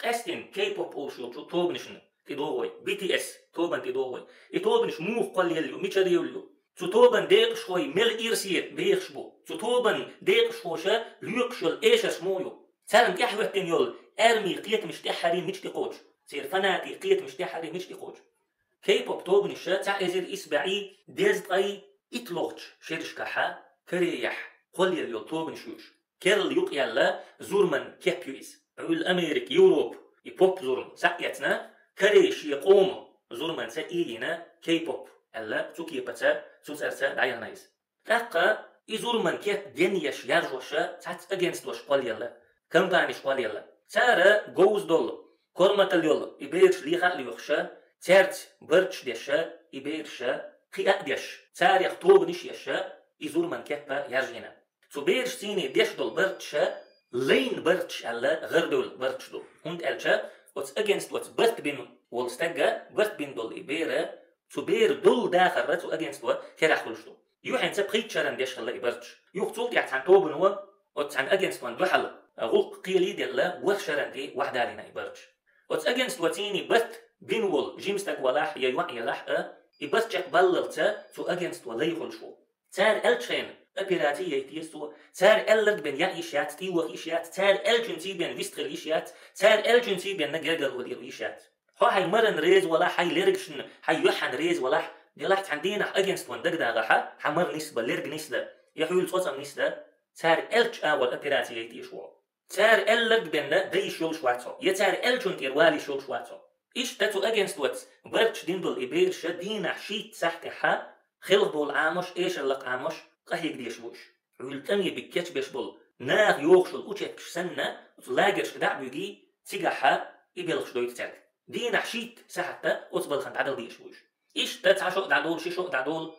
قاستين كي بوب أوشيو شو توبنشن تدوغوي BTS توبن تدوغوي توبنش موف قال يليو ميشاريوليو توبن ديق شوي مل إيرسيت بيخشبو توبن ديق شوشة ليوكشل إيشش مويو سالم كحوتين يول أرمي قيت مش تحري مش تقوش سير فناتي قيت مش تحري مش تقوش كي بوب توبنش تاع إزير إسبعي ديزت أي إتلوغش شيرشكحا كريح قال يليو توبنشوش كيرل يوق يلا زورمن كيبيويز عول أمريك يوروب يبوب زورم ساقيتنا كريش يقوم زورمن ساقيلنا كي بوب ألا تسوكي بتا تسوسرسا دايا نايز تاقا يزورمن كيب دينيش يارجوشا تات أجينست وش قال يلا كمبانيش قال يلا تارا جوز دول كورمة اليول يبيرش ليخا ليوخشا تارت برتش ديشا يبيرشا قياء ديش تار يخطوبنش يشا يزورمن كيبا يارجينا تو بيرش سيني ديش دول برتشا لين برتش ألا غير دول برتش دول هند ألشا واتس أجينست واتس برت بين والستجا برت بين دول إبيرة تو بير دول داخل رتو أجينست وات كراح ولشتو يوحين سبقيت شرن ديش خلا إبرتش يوقتول يعت عن توبن هو واتس عن أجينست وان دوحل غلق قيلي ديلا وخ شرن دي واحدة علينا إبرتش واتس أجينست واتيني برت بين وول جيمستك ولاح يوحي يلاح إبرتش بللتا تو أجينست ولي خلشو تار ألتشين أبيراتي يتيسو تار ألرد بين يعيشات تيوخ إيشات تار ألجنتي بين فيستغل إيشات تار ألجنتي بين نجاجر ودير إيشات هاي مرن ريز ولا حي ليركشن حي يحن ريز ولا دلحت عندنا أجنست وان دقدا غحا حمر نسبة ليرج نسبة يحول صوصم نسبة تار ألج أول أبيراتي يتيسو تار ألرد بين دي شول شواتو يتار ألجنتي روالي شول شواتو إيش تاتو أجنست وات برتش ديندل إبير شدينا حشيت سحكها خلق بول عامش إيش اللق عامش قهيق ديش بوش عولتني بكيتش بيش بول ناغ يوخشل أوشيكش سنة وتلاقرش دع بيجي تيجاحا يبيلخش دويت تاك دينا حشيت سحتا وتبل خند عدل ديش بوش إيش تتعشق دعدول شيشق دعدول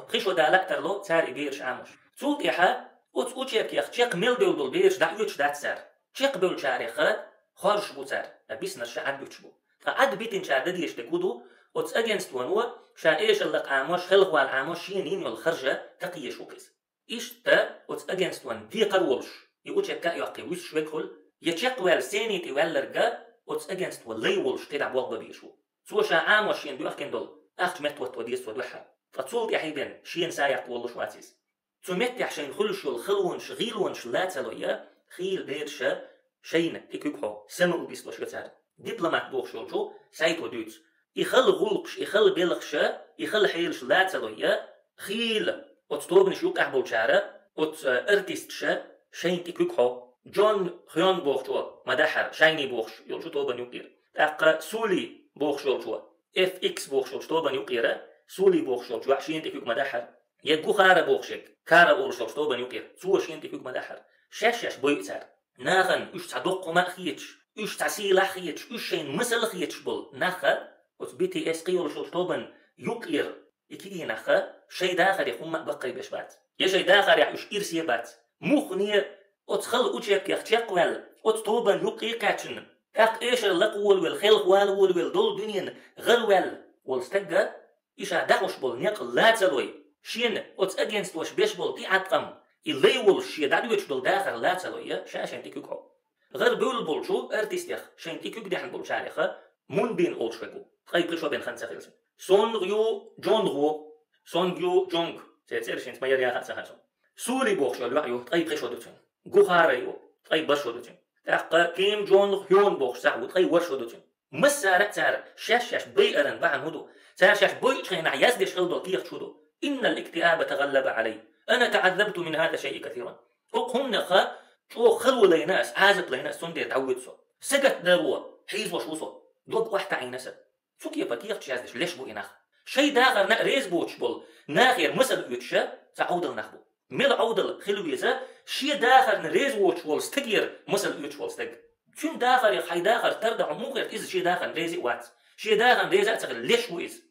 خيشو دالك ترلو تسار إبيرش عامش تولت إيحا أوشيك يخ تشيق ميل دول بيرش دعيوش دات سار تشيق بول شاريخا خارش بو سار أبيسنا الشعاد بيوش بو فعد بيتن شعاد ديش تكودو وتس أجنست ونوا شا إيش اللق عاموش خلق والعاموش شينين والخرجة تقيش وكيس إيش تا وتس أجنست ون دي قرولش يقول شكا يعقي ويش ويكل يتشق والسيني تيوالرقا وتس أجنست واللي ولش تدع بوغبا بيشو سو شا عاموش ين بيوخ كندول أخت متوت وديس ودوحا فتصولت يحيبن شين سايق ولش واتيس تو متح شين خلش والخلونش غيلونش لا تلويا خيل بيرشا شين تكوكو سنو بيسلوش يتار دبلومات بوخ شولشو سايت ودوت يخل غلقش يخل بيلخشا يخل حيلش لا تلويا خيل وتطوبن شوك أحبول شارة وت ارتستشا شين تكوكو جون خيون بوخشوا مدحر شايني بوخش يولشو طوبن يقير تاقا سولي بوخش يولشوا اف اكس بوخش يولش طوبن يقير سولي بوخش يولشوا شين تكوك مدحر يقو خارة بوخشك كارا بوخش يولش طوبن يقير سوى شين تكوك مدحر شاش بويتار ناغن اش تعدق ما خيتش اش تعسيلا خيتش اش شين مسل خيتش بول ناخا وت BTS قيول شو طوبن يقير يكيدي ناخا شي داخل يخوم بقي بشبات يا شي داخل يحوش إرسيبات مخنير وتخل أوشيك يختيق وال وتطوبن يقير كاتشن تاق إيش اللقول والخلق والول دول دنيا غير وال والستجا إيش دعوش بول نيق لا تلوي شين وت أجنست وش بيش بول تي عطقم اللي والشي دعوش دول داخل لا تلوي شاشن تيكوكو غير بول بولشو ارتستيخ شين تيكوك دحن بول شارخه مون بين أولشوكو طيب بريشوا بين خمسة فلسن سون ريو جون رو سون ريو جونغ تيرش انت ما يريا خمسة خمسة سوري بوخشوا الوعيو طيب بريشوا دوتين غوخاريو طيب برشوا دوتين تاقا كيم جون هيون بوخش ساعو طيب ورشوا دوتين مسارة تار شاش بيئرن بعن هدو تار شاش بيئرن عياز ديش غلدو كيخ شودو إن الاكتئاب تغلب علي أنا تعذبت من هذا شيء كثيرا هم نخا شو خلو ليناس عازب ليناس سندير تعودسو سقط دروا حيز وشوصو دوب واحدة عينسة شو كيف كيف تشازدش ليش بو إناخ شيء داخل نقريز بوتش بول ناخير مثل يتشا تعودل نخبو ميل عودل خلويزة شيء داخل نريز بوتش بول ستجير مثل يتش بول ستج شو داخل يخي داخل تردع موقع إذا شيء داخل ريزي وات شيء داخل ريزي أتغل ليش بو إز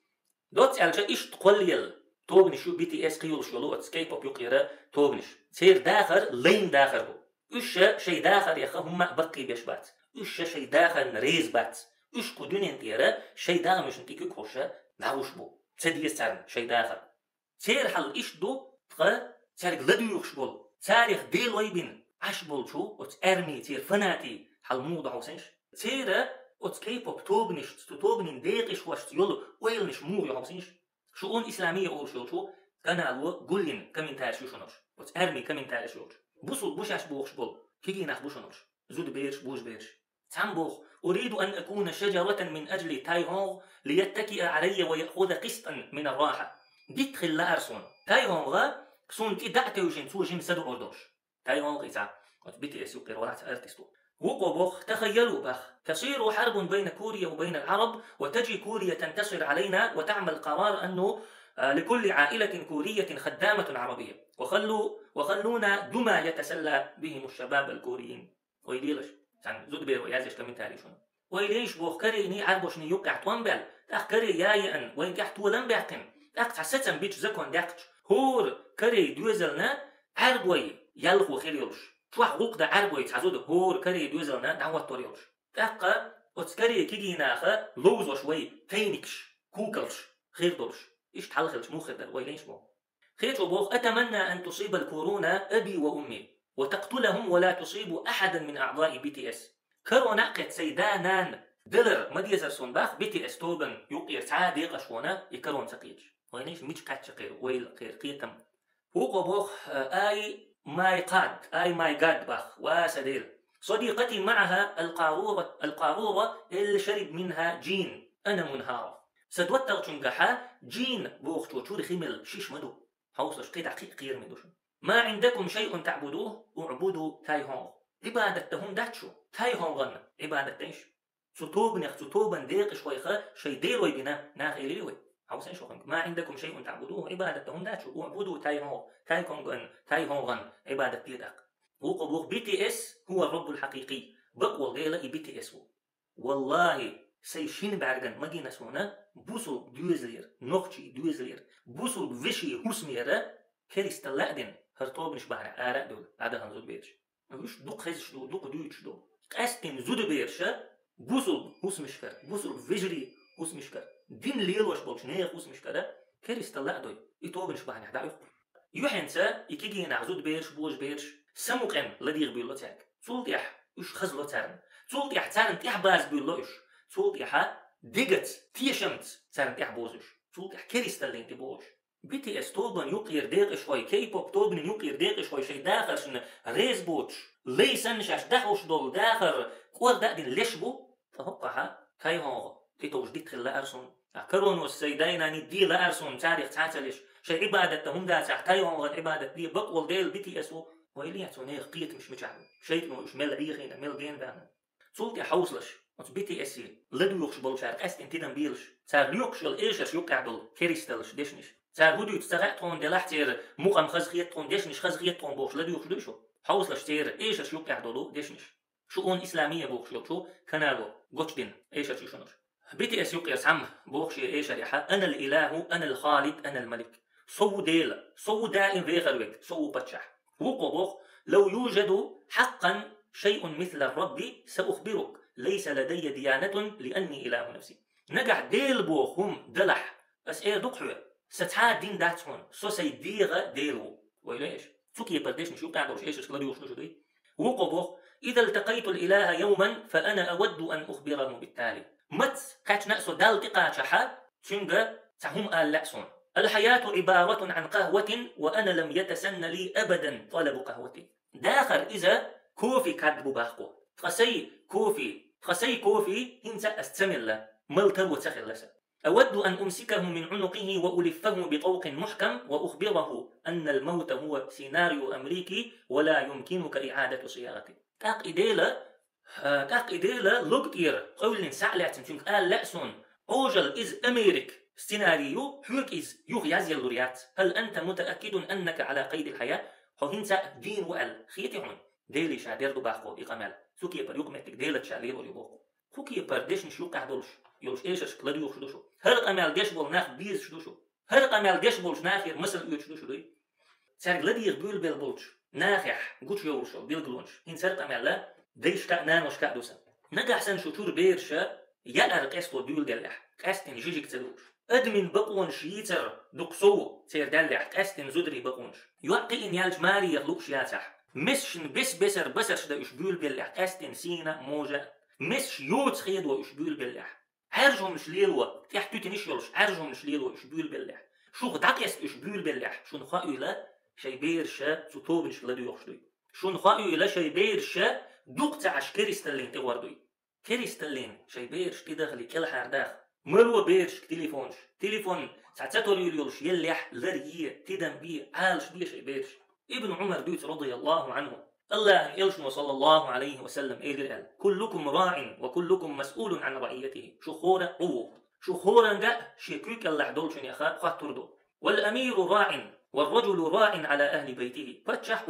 دوت ألجا إيش تقليل توبني شو BTS قيول شلو أتسكيب بوب يقيرا توبنش سير داخل لين داخل بو إيش شيء داخل يخا هم بقي بيشبات إيش شيء داخل نريز بات إيش كودون انتيرا شيء داخل مش انتيكو كوشا نعوش بو تسدي يستعن شيء داخل تير حل إيش دو تقا تاريخ لدو يخشبول تاريخ ديل ويبين عشبول شو وتأرمي تير فناتي حل موضع وسنش تيرا كيبوب توبنين ديقش واش يلو ويلنش مور يحبسينش شؤون إسلامية أول شو كانوا قولين كمين تاش شنوش أرمي كمين تاش شوش بوصل بوشاش بوخش بول كيجي ناخ بوشنوش زود بيرش بوش بيرش تنبوخ أريد أن أكون شجرة من أجل تايهونغ ليتكئ علي ويأخذ قسطا من الراحة ديتخل لأرسون تايهونغ سون تي دعتوشين سوشين سدو أردوش تايهونغ إذا بي اس يقر ورات أرتستو وقبوخ تخيلوا بخ تصير حرب بين كوريا وبين العرب وتجي كوريا تنتصر علينا وتعمل قرار أنه لكل عائلة كورية خدامة عربية وخلونا دما يتسلى بهم الشباب الكوريين ويليلش يعني زود بيرو يازش كمين تاريشون ويليش بوخ كريني عربوشني يوقع توانبل تاخ كري يايئن وين كحت ولن بيقن تاخ تحسسن بيتش زكون داقش هور كري دوزلنا عربوي يلخو خيريولش توح غوق عربوي تعزود هور كري دوزلنا دعوة توريولش تاخ وتسكري كيجي ناخا لوزو شوي تينكش كوكلش خير دولش إيش تحلخلش مو خدر ويليش بو خير بوخ أتمنى أن تصيب الكورونا أبي وأمي وتقتلهم ولا تصيب أحدا من أعضاء بي تي اس كورونا قد سيدانان دلر مديزر سونباخ بي تي اس توبن يقير سعادي قشونا يكرون سقيج ويليش ميش كاتش قير ويل قير قيتم فوق بوخ آي ماي قاد باخ واسديل صديقتي معها القارورة اللي شرب منها جين أنا منهارة سدوتر تنجحا جين بوخ توتور خيمل شيش مدو حوصلش قيد قير مدوش ما عندكم شيء تعبدوه اعبدوا تايهونغ عبادتهم داتشو تايهونغن عبادتيش ستوبن ديق شويخة شي ديروي بنا ناخيليوي حوصلش شوخنك ما عندكم شيء تعبدوه عبادتهم داتشو اعبدوا تايهونغن عبادت ديدك وقبوخ بي تي اس هو الرب الحقيقي بقوى غيلا بي تي اس والله سيشين بعرقن مجينا سونا بوصل دوزلير نوخشي دوزلير بوصل بفشي هسميرة كريستالادن هرطوب نش بعرق آراء دول عدا هنزود بيرش مش دوق خيزش دو دوق دويتش دو قاستن زود بيرشا بوصل هسمشكر بوصل بفجري هسمشكر دين ليل وش بولش نيخ هسمشكر كريستالادوي يطوب نش بعرق دعيق يوحنسا يكيجي نعزود بيرش بوش بيرش سموقن لديغ بيولو تاك سولتيح وش خزلو تارن سولتيح تارن تيح باز بيولوش سولتيح ديجت تيشمت تارن تيح بوزش سولتيح كريستالين تبوش بي تي اس توبن يقير ديق شوي كيبوب توبن يقير ديق شوي شي داخل شن ريز بوتش ليسن شاش داخوش دول داخل كور داقدين لشبو فهقها تايهونغ تيتوش ديتخل لأرسون كرونو السيدين ندي لأرسون تاريخ تعتلش شي عبادتهم دا تايهونغ عبادة دي بقول ديل بي تي اس ويلياتو نيخ قيت مش مجعبو شيء مش مل عيخينا مل دين بانا سولتي حوصلش بي تي اس لدو يخش بول شارك استن تيدن بيلش صار يوكشل ايشش يقعدل كريستالش ديشنش صار هدو تستغعتون دلحتير مقام خزغيتون ديشنش خزغيتون بوخش لدو يخش دوشو حوصلش تير ايشش يقعدلو ديشنش شؤون اسلاميه بوخش يوكشو كنالو غوتشدين ايشش يشنش بي تي اس يقير سام بوخش ايش ريحه انا الاله انا الخالق انا الملك صو دائم في غروك صو بتشح وقبوخ لو يوجد حقا شيء مثل الرب سأخبرك ليس لدي ديانة لأني إله نفسي نجح ديل بوخهم دلح بس إيه دقحوه ستحاد دين داتون سو سيديغ ديلو ويليش سوكي برديش نشوف تعدوش إيش اسكلا ديوش نشو دي وقبوخ إذا التقيت الإله يوما فأنا أود أن أخبره بالتالي مت كاتش نأسو دال تقاشحا تشنغ تهم آل لأسون الحياة عبارة عن قهوة وأنا لم يتسن لي أبدا طلب قهوتي داخل إذا كوفي كاتبو باخو تخسي كوفي هنسا أستمل ملتر وتخلص أود أن أمسكه من عنقه وألفه بطوق محكم وأخبره أن الموت هو سيناريو أمريكي ولا يمكنك إعادة صياغته تاق إديلا لوكتير قول سعلات تنك آل لأسون أوجل إز أمريك سيناريو حوك إز يغيازي اللوريات هل أنت متأكد أنك على قيد الحياة؟ هنسا دين وأل خيتعون ديلي شادير دو باخو إقامال سوكي بر يقمتك ديلة شالير وليبوكو خوكي بر ديش نشيوك عدولش يولش إيشش كلاريو خدوشو هرق أمال ديش بول ناخ بيز شدوشو هرق أمال ديش بولش ناخير مسل يوش شدوشو دوي سارق لديغ بيول بيل بولش ناخيح قوش يولشو بيلقلونش هين سارق أمال لا ديش كأنان وش كأدوسا نجح سن شطور بيرشا يأرق اسطو بيول دلح كاستن جيجيك تدوش أدمن بقون شيتر دقصو تير دلح كاستن زدري بقونش يوقي إن يالج ماري يغلوش ياتح مسشن بسر شدا إش بيول بيلح كاستن سينا موجة مش يوت خيدو إش بيول بالله عرجهم مش ليلوا تحت تنيش يلش عرجهم مش ليلوا إش بيول بالله شو داكيس إش بيول بالله شو نخاء لا شي بيرشا سطوبنش لدو يخشدوي شو نخاء لا شي بيرشا دوقت عش كريستالين تغوردوي كريستالين شي بيرش تدخلي كل حرداخ ملو بيرش تليفون ساعتاتو يلش يلح لريه تدم بيه عالش بيه شي بيرش ابن عمر دوت رضي الله عنه الله أن يلشن صلى الله عليه وسلم قال كلكم راع وكلكم مسؤول عن رعيته شخورا شخورا جاء شيكوك الله عدولشن يا خا خاطردو والأمير راع والرجل راع على أهل بيته فتشح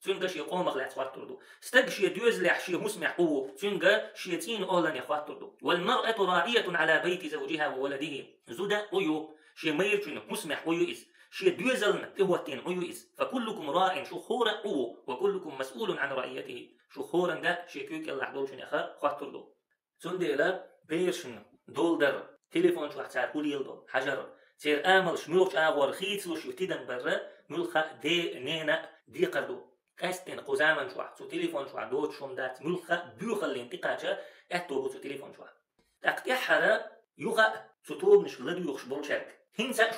تنجا شي قوم غلات خاطردو استجشي ديوز لحشي مسمع تنجا شيتين أولا يا خاطردو والمرأة راعية على بيت زوجها وولده زودا شي ميرشن مسمع إز شي ديوزلن تهوتين إز فكلكم راع شخورا وكلكم مسؤول عن رعيته شخورا دا شي كوك الله عدولشن يا خا خاطردو تنديلا بيرشن دولدر تليفون شو حتار كوليلدو حجر سير آمل شموش آغور خيتلو شو تدن برا ملخا دي نينا دي قردو كاستين قزامن شو تليفون شو دوت شوم دات ملخا بيوخل انتقاجة اتو بو تليفون شو تقتيحرا يوغا ستوب نش لدو يخش بولشارك هنسا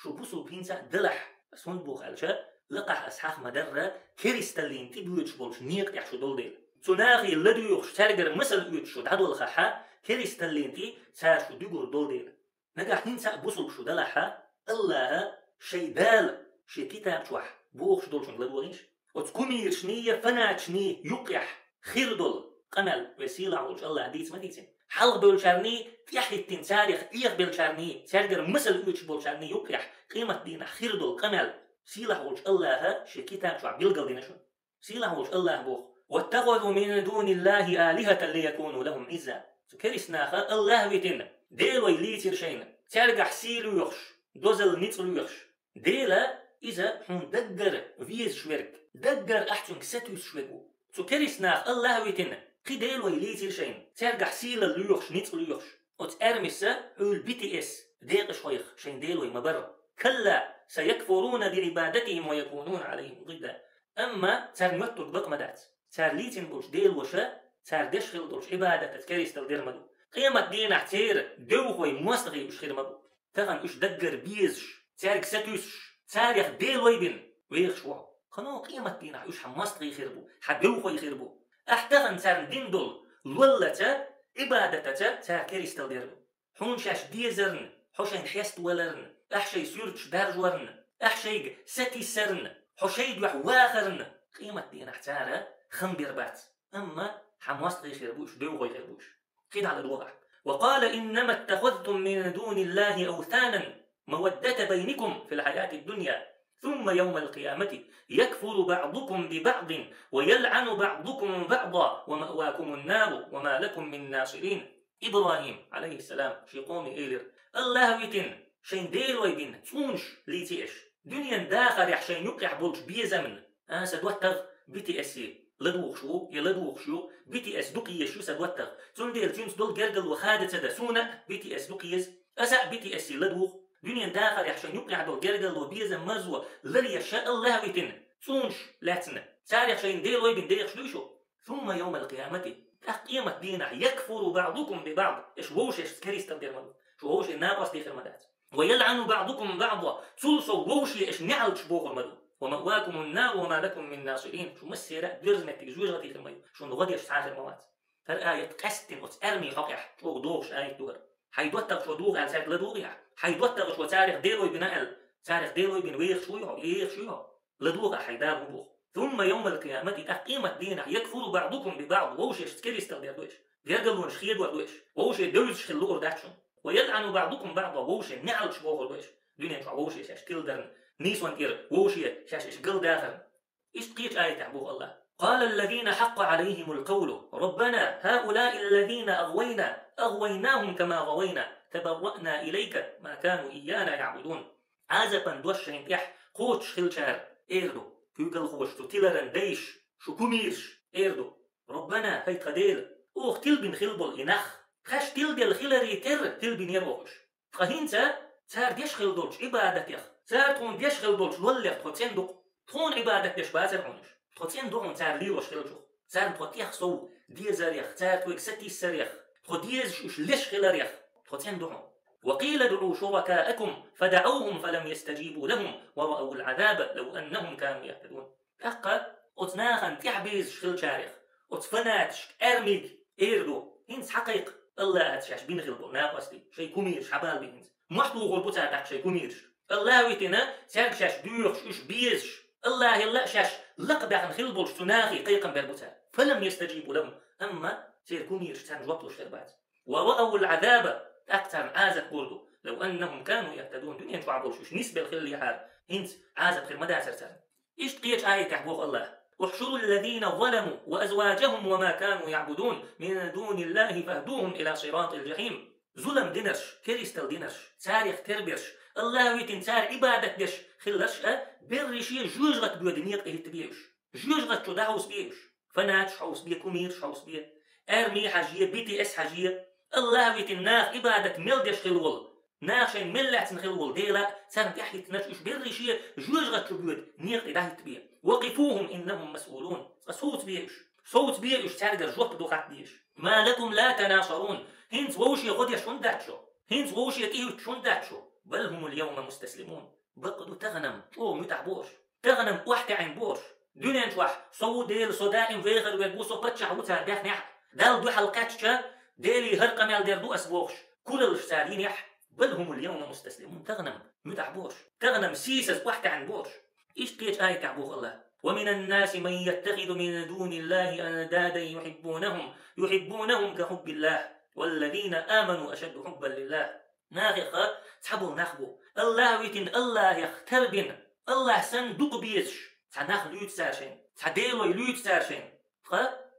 شو بوسو بهنسا دلح بس هون بوخ علشا لقح أسحاق مدرة كريستالين تبيوتش بولش نيق يحشو دول ديل تناغي لدو يخش تارجر مثل يوتشو تعدو الخحا كريستالين تي سار شو ديقور دول ديل نجح هنسا بوسو بشو دلحا الله شي دال شي كتاب شوح بوخش دولشن لدو غيش وتكومير شنية فنات شنية يقيح خير دول قمل وسيلة عولش الله ديت ما ديتين حلق بولشارني تيحي التنساريخ إيخ بولشارني تارجر مثل يوتش بولشارني يقيح قيمة دينا خير دول قمل سيلا عولش الله شي كتاب شوح بيلقل دينا شو سيلا عولش الله بوخ واتخذوا من دون الله آلهة ليكونوا لهم عزا كريسناخا الله ويتن ديلو يليتر شين تارجع سيلو يخش دوزل نيتلو يخش ديلا إذا حون دقر فيز شويرك دقر أحسن كساتوس شويركو سو كريسناخ الله ويتن قي ديلو يليتر شين تارجع سيلا لو يخش نيتلو يخش وتأرمسا هول BTS ديق شويخ شين ديلو يمبر كلا سيكفرون بعبادتهم ويكونون عليهم ضدا أما تار متو بق مدات تار ليتن بولش ديل وشا تار دشخل دولش عبادة تكريستل دير مدو قيمة دين احتير دوخوي موستغي وش خير مدو تغن اش دقر بيزش تارك ستوش تاريخ ديل ويبن ويخ شوه خنو قيمة دين اش حموستغي خيربو حدوخوي خيربو احتغن تار دين دول لولتا عبادة تار كريستل دير حون شاش ديزرن حوشين حيست ولرن احشي سيرتش دارجورن احشي ستي سرن حشي دوح واخرن قيمة دين احتارة خنبير بات اما حموستغي خيربوش دوخوي خيربوش خيد على الوضع وقال إنما اتخذتم من دون الله أوثانا مودة بينكم في الحياة الدنيا ثم يوم القيامة يكفر بعضكم ببعض ويلعن بعضكم بعضا ومأواكم النار وما لكم من ناصرين إبراهيم عليه السلام شي قومي إيلر الله ويتن شين ديل ويبين تونش ليتيش دنيا داخل يحشين يقع بولش بيزمن سدوتغ BTS لدوخشو يلدوخشو BTS دقيش سدوتغ تنديل تيمس دول جرجل وخادة سدسونا BTS دقيز أسا BTS لدوخ دنيا داخل يحشين يقع دول جرجل وبيزم مزوة للي شاء الله ويتن تونش لاتنا تاريخ شين ديل ويبين ديخ شلوشو ثم يوم القيامة قيمة دينا يكفر بعضكم ببعض إيش ووش إيش كريستر ديرمدو شو ووش النابس دي خرمدات ويلعن بعضكم بعضا تلصو ووش إيش نعل شبوغ المدو ومأواكم النار وما لكم من ناصرين شو مسيرة درزمة تجوجة المي شو نغدي إيش تعرف المواد فرآية قستن وتأرمي حقيح شو دوغش آية دوغر حيدوتر شو دوغ على ساعة لدوغيح حيدوتر شو تاريخ ديلوي بنقل تاريخ ديلوي بن ويخ شويها يخ شويها لدوغ حيدار دوغ ثم يوم القيامة تقيمة دينا يكفر بعضكم ببعض ووش إيش تكري استغدير دوش بيرجلون شخيد وردوش ووش دوش خلو أرداتشون ويلعن بعضكم بعضا ووش نعل شبوغ دوش دنيا شو ووش إيش كيلدرن نيسوان كير ووشية شاش إيش قل داخل إيش تقيت آية تعبوه الله قال الذين حق عليهم القول ربنا هؤلاء الذين أغويناهم كما غوينا تبرأنا إليك ما كانوا إيانا يعبدون عازبا دوشين يح قوتش خلشار إيردو كيوغل خوش تلرن ديش شو كوميرش إيردو ربنا هيت خديل أوخ تلبن خلبل إنخ خش تلدل خلري تلبن يروش فهينتا تار ديش خلدولش عبادت يخ تار تون ديش خلدولش ولف تخوتين دوق تون عبادت ديش بازر عنش تخوتين دوق تار ليوش خلشو سار تخو تيخسو ديزاريخ سار تويك ستي سريخ تخو ديزش ليش خلاريخ تخو تندعو. وقيل ادعوا شركاءكم فدعوهم فلم يستجيبوا لهم ورأوا العذاب لو أنهم كانوا يهتدون. أقا أتناخن تحبيز شخل شاريخ أتفناتش أرميج إيردو هنس حقيق الله أتشاش بين غلبو ناقصتي شي كوميرش حبال بينز محطو غلبو تاعك شي كوميرش الله ويتنا سارك شاش دوخش وش بيزش الله يلا شاش لقبعن خلبوش تناخي قيقا بربوتا فلم يستجيبوا لهم أما سير كوميرش تان جوابلوش شربات ورأوا العذاب أكثر عازت بردو لو أنهم كانوا يهتدون دنيا شعبوش وش نسبة الخل اللي حال هنس عازت خير مدى سرسان إيش تقيت آية تحبوخ الله واحشروا الذين ظلموا وأزواجهم وما كانوا يعبدون من دون الله فاهدوهم إلى صراط الجحيم. ظلم دينرش كريستال دينرش تاريخ تربيرش الله ويتن تار عبادة دش خلش برشي جوجغت بيودنيق إيه تبيش جوجغت شو دعوس بيش فناتش حوس بيه كوميرش حوس بيه أرمي حاجية BTS حاجية الله ويتن ناخ عبادة ملدش خلول ناخشين ملعت نخلول ديلا سان تحكي تنشش برشي جوجغت شو بيود نيق إيه تبيه وقفوهم إنهم مسؤولون. صوت بيش تارجر جوب دوخات بيش ما لكم لا تناصرون هنس ووشي غديا شنداتشو هنس ووشي تيهو شنداتشو بل هم اليوم مستسلمون. بقدو تغنم متعبوش تغنم وحكي عن بوش دنيا نشوح صو ديل صدائم فيغر ويبوسو بتشع وتا داخ نح دال دو حلقاتشا ديلي هرقم يال ديردو أسبوخش كل الشتارين يح بل هم اليوم مستسلمون. تغنم متعبوش تغنم سيسس وحكي عن بوش. إيش تيج آية تعبوه الله ومن الناس من يتخذ من دون الله أندادا يحبونهم كحب الله والذين آمنوا أشد حبا لله. ناخخ تحبوا ناخبو الله ويتن الله يختربن الله صندوق بيزش تناخ ليوت ساشين تديلوي ليوت ساشين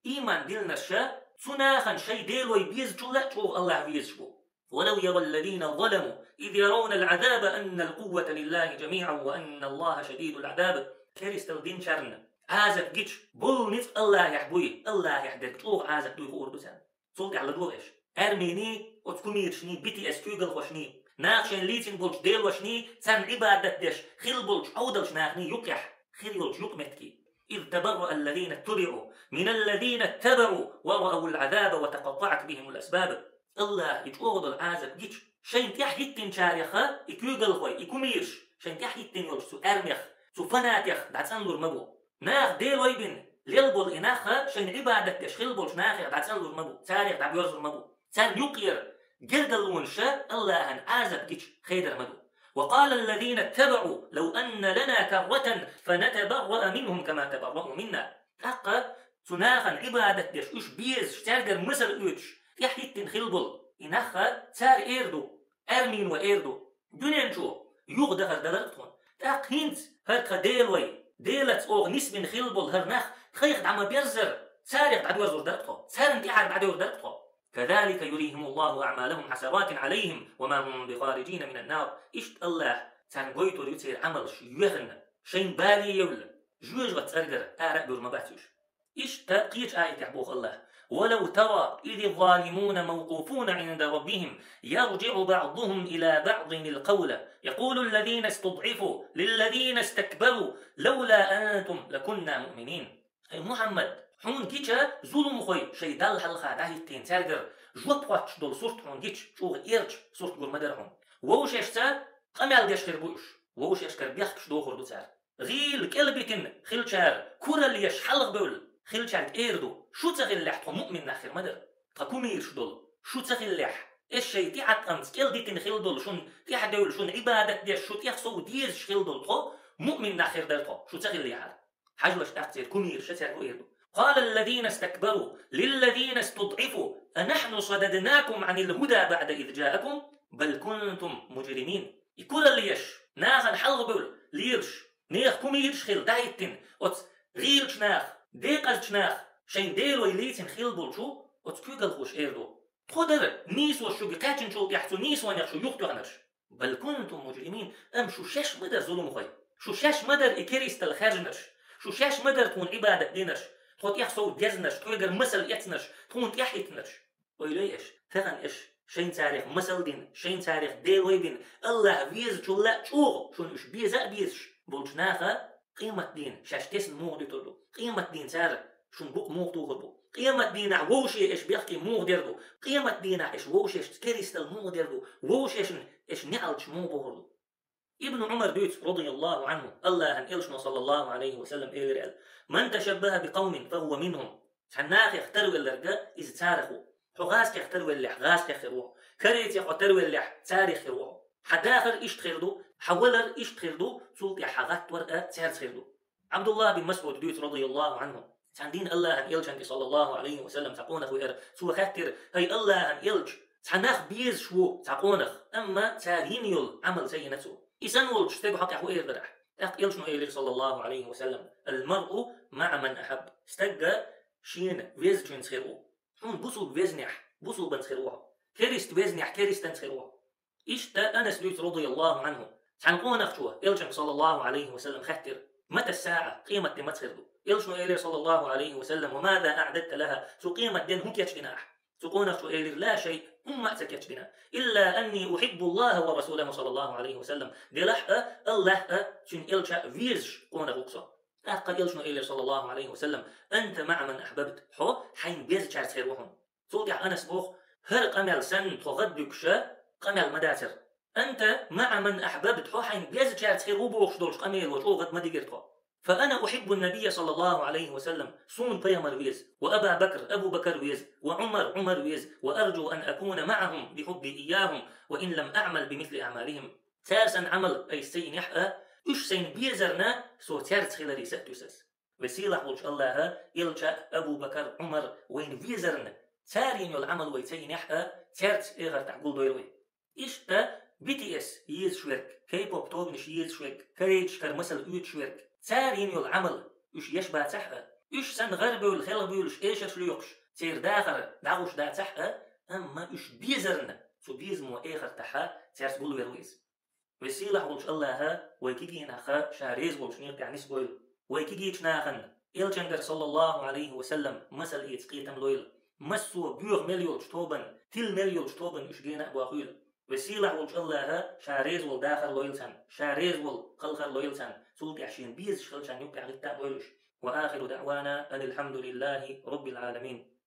إيمان دلنا الشا تناخن شي ديلوي بيزجو لا تشوف الله بيزجو. ولو يرى الذين ظلموا إذ يرون العذاب أن القوة لله جميعا وأن الله شديد العذاب. كريستال دين شرنا عازت جيتش بول نت الله يحبوي الله يحدك تشوف عازت دوي أوردوسان صوتي على دوغش أرميني وتكوميرشني BTS كوغل وشني ناخشن ليتين بولش ديل وشني سان عبادة دش خيل بولش عودلش ناخني يقح خيل يولش يقمتكي. إذ تبرأ الذين اتبعوا من الذين اتبعوا ورأوا العذاب وتقطعت بهم الأسباب. الله يتوغض العازب جيتش شين تحيتين شاريخا يكوغل خوي يكوميرش شين تحيتين يولش سو أرميخ سو فناتيخ دعت سنلور مبو ناخ ديل ويبن ليلبول إناخا شين عبادة تشخيل بولش ناخيخ دعت سنلور مبو تاريخ دعت يورزور مبو سان يقير جلدلون شا الله هن عازب جيتش خيدر مبو. وقال الذين اتبعوا لو أن لنا كرة فنتبرأ منهم كما تبرأوا منا. أقا تناخا عبادة دش بيز تارجر مصر اوتش يحيتن خلبل إناخا تار إيردو أرمين وإيردو دنيا نشو يغدغر دلقتون تاق هنت هرقا ديلوي ديلت أوغ نسبن خلبل هرناخ خيخ دعما بيرزر سارق دعدو يرزر دلقتو سار انتحار دعدو يردلقتو. كذلك يريهم الله أعمالهم حسرات عليهم وما هم بخارجين من النار. إشت الله تان قويتو يتسير عمل يغن شين بالي يولا جوج غتسرقر آراء دور مباتوش. إشت قيت آية تحبوخ الله ولو ترى إذ الظالمون موقوفون عند ربهم يرجع بعضهم إلى بعض القول يقول الذين استضعفوا للذين استكبروا لولا أنتم لكنا مؤمنين. أي محمد حون كيتشا ظلم خوي شي دال حلقة داهيتين تارجر جوب واتش دول صورت حون كيتش شوغ إيرج صورت قول مدرهم ووش يشتا قمال ديش خربوش ووش يشكر بيخش دو خردو تار غيل كلبتن خلشار كورا ليش حلق بول خلشار إيردو شو تغلح مؤمن ناخر مدر تكوميرش دول شو تغلح إيش شي تيحت أمس كلبتن خل دول شون تيحت دول شون عبادة ديش شو تيخصو ديش خل دول خو مؤمن ناخر دلتو شو تغلح حاجة تاكتير كوميرش تاكو إيردو. قال الذين استكبروا للذين استضعفوا أنحن صددناكم عن الهدى بعد إذ جاءكم بل كنتم مجرمين. يقول اللي يش ناخن حلق بول ليرش نيخ كوميرش خيل دايتن وت غيلش ناخ ديقلش ناخ شين ديلو يليتن خيل بول شو وتكوغل خوش إيردو خدر نيس وشو بقاتن شو يحسو نيس ونيخ شو يختو عنش بل كنتم مجرمين. أم شو شاش مدر ظلم خوي شو شاش مدر إكريست الخارجنش شو شاش مدر تكون عبادة دينش تخوت يحصو ديزنش تويقر مسل يتنش تخون يحيتنش ويليش ثغن إش شين تاريخ مسل دين شين تاريخ ديلوي دين الله بيز شو لا شوغ شون إش بيزا بيزش بولش ناخا قيمة دين شاش تسن مغدي تلو قيمة دين تار شون بق موغ توغربو قيمة دينا ووشي إيش بيحكي موغ ديردو قيمة دينا إيش ووشي إيش كريستل موغ ديردو ووشي إيش نعلش موغ بوغردو ابن عمر دوت رضي الله عنه الله أن إلشنا صلى الله عليه وسلم إيريال من تشبه بقوم فهو منهم حناخ يختروا اللرقاء إذ تارخوا حغاس يختروا اللح غاس يختروا كريت يختروا اللح تاريخ يروحوا حداخر إيش تخيردو حولر إيش تخيردو سلط يحغات ورقة تار تخيردو عبد الله بن مسعود دوت رضي الله عنه دين الله أن إلج صلى الله عليه وسلم تقونخ وير سو خاطر هي الله أن إلج حناخ بيز شو تقونخ أما تارين يل عمل زي نفسه إسان ولج تيجو حق يحو إير برح إلج نو إير صلى الله عليه وسلم المرء مع من أحب استجا شين ويز شين تخيرو هون بوصل ويزنح بوصل بنتخيروها كريست ويزنح كريست تنتخيروها إيش تا أنس دوت رضي الله عنه حنقونخ شو إلج صلى الله عليه وسلم خاطر متى الساعة قيمة ما تخيردو إلشنو إلي صلى الله عليه وسلم وماذا أعددت لها سو قيمة دين هم كيتشدناح سو شو إلي لا شيء هم ما أتكيتشدنا إلا أني أحب الله ورسوله صلى الله عليه وسلم دلح الله شن إلشا فيرش قونا غوكسا قال إلشنو إلي صلى الله عليه وسلم أنت مع من أحببت حو حين بيز شعر خير وهم صوتي أنس بوخ هر قمل سن تغدك شا قمل مداتر أنت مع من أحببت حو حين بيز شعر خير وبوخ شدولش قميل وشو غد ما ديقرتها فأنا أحب النبي صلى الله عليه وسلم صون بيمر ويز وأبا بكر أبو بكر ويز وعمر عمر ويز وأرجو أن أكون معهم بحبي إياهم وإن لم أعمل بمثل أعمالهم تارسا عمل أي سين يحقى إش سين بيزرنا سو تارس خلالي سأتوسس وسيلح ولش الله إلجا أبو بكر عمر وين بيزرنا تارين العمل ويتين يحقى تارس إغر تعقول دويروي إش تا BTS يز شويرك كيبوب توبنش يز شويرك كريج كرمسل يوت شويرك تارين العمل إيش يشبه تحقه إيش سن غربي والخلبي والش إيش شليوقش تير داخل داغوش دا تحقه أما إيش بيزرنا سو بيزمو إيخر تحا تيرس بولو يرويز وسيلة ولش الله ويكيجي ناخا شاريز ولش نيرجع نسبويل ويكيجي ناخن إلجندر صلى الله عليه وسلم مسل يتقيتم لويل مسو بيوغ مليول شتوبن تل مليول شتوبن إيش جينا أبو أخويل وسيلة ولش الله شاريز ول داخل لويلسان شاريز ول قلخر لويلسان سلطي عشين بيز شخلشان يبقى غتاب ويلش وآخر دعوانا أن الحمد لله رب العالمين.